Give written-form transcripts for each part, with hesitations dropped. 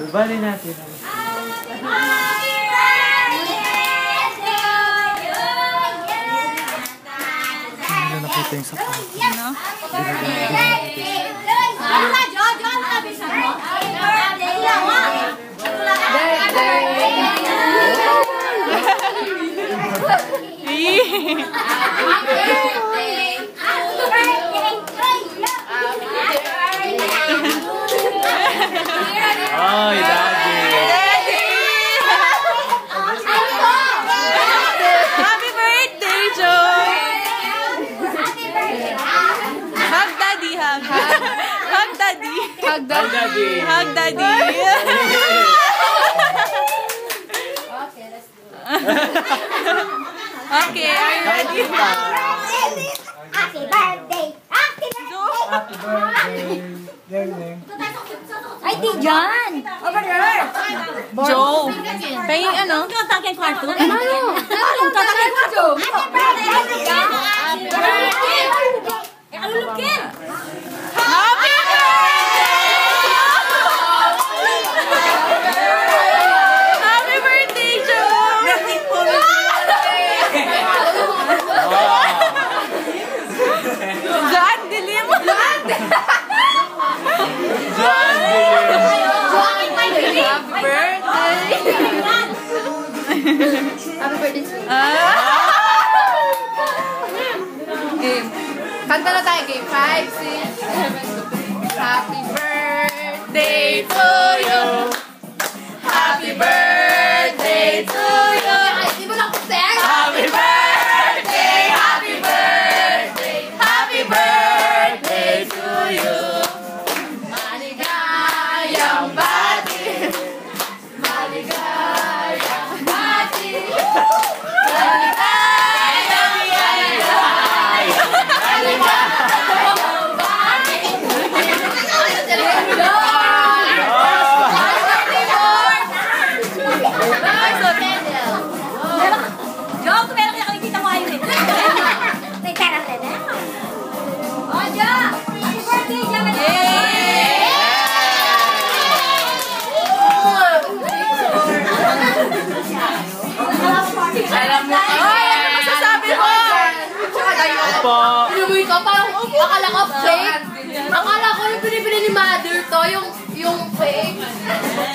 Bali natin. Hindi na nakita yung sapat. Ano? Ay, Daddy! Happy birthday, Joy! Hug Daddy, hug. Hug Daddy. Hug Daddy! Hug Daddy. Okay, are you ready? Happy birthday! Happy Happy birthday! Galing. Ay, di dyan! Over there! Joe. Pahing ano? Tatagyan cartoon? Ano? Tatagyan cartoon? Happy birthday! Happy birthday! Eh, ano lukin? Happy Happy birthday, Joe! John, dilim! John, dilim! Happy birthday! Happy birthday! Game. Kanta na tayo, game. 5, 6, 7, Happy birthday to you! Happy birthday to you! Di mo lang kuseng? Happy birthday! Happy birthday! Happy birthday to you! Maligayang bati! Maligayang bati! Maligayang Joe, kung meron kaya nakikita mo ayun eh. May karate na. O, Joe! Happy birthday, Joe! Alam mo, ano masasabi mo? Opo! Inuwi ko, parang akala ko fake. Akala ko yung pinipili ni mother to, yung fake.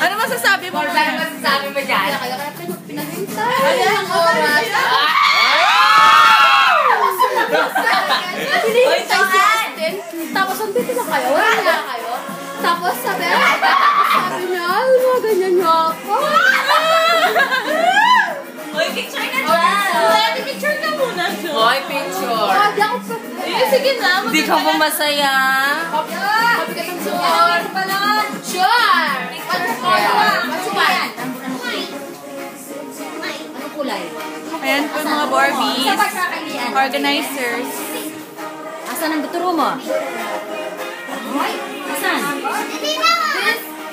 Ano masasabi mo? Ano masasabi mo dyan? Kaya pinahintay. Ano ang oras? Pinahintay si Austin. Tapos, andito na kayo? Wala na kayo? Tapos sabi niya, ganyan niya ako. Uy, picture na dyan! Picture na muna siya. Hoy, picture. Di ako sige na. Hindi ka ba masaya? Copy ka ng suor. Sure! Anong kulay? Ayan po mga Barbies. Organizers. Asan ang buturo mo? Asan?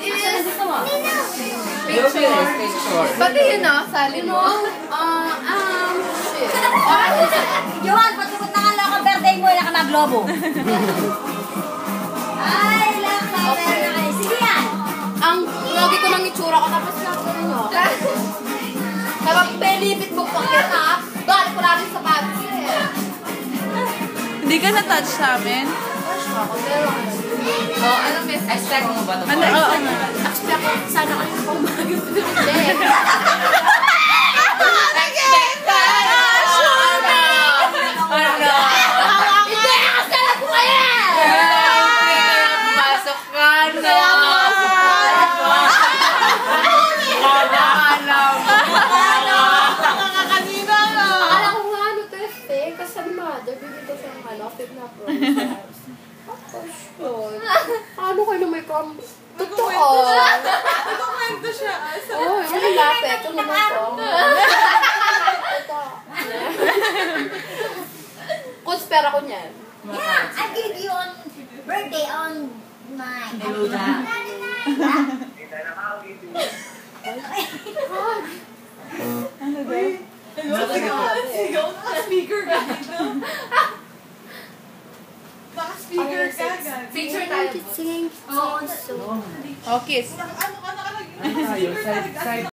Asan ang gusto mo? Picture. Pati yun sali mo. Shit. Johan, pagkakot na nga lang ang birthday mo, ilang ka na globo. Ay, lang na kayo. Sige yan. Ang lagi ko ng itsura ko, tapos lang ko ninyo. Kapag belibit mo pa kita, balik ko lang sa bags eh. Hindi ka na-touch sa amin? Oh, anong message? Hashtag mo ba ito? Ano? Ano? Actually, ako, sana ako yung pangbago. Hindi. Hindi, nakasala ko kayo! Pasok ka na! Akala ko nga ano to eh, kasi sabi mother, bibig ko siya ng fit na process. Ano kayo na may totoo? Nagkukwento siya. Oo, yung lapit. Ito naman to. Kunspera ko niyan. Yeah, I give you on birthday on my... Ano ba? Sigaw na speaker ka dito. Baka speaker ka. Picture tayo. Singing song. Oh, kiss. Ano ka nakalagay? Ano tayo? Side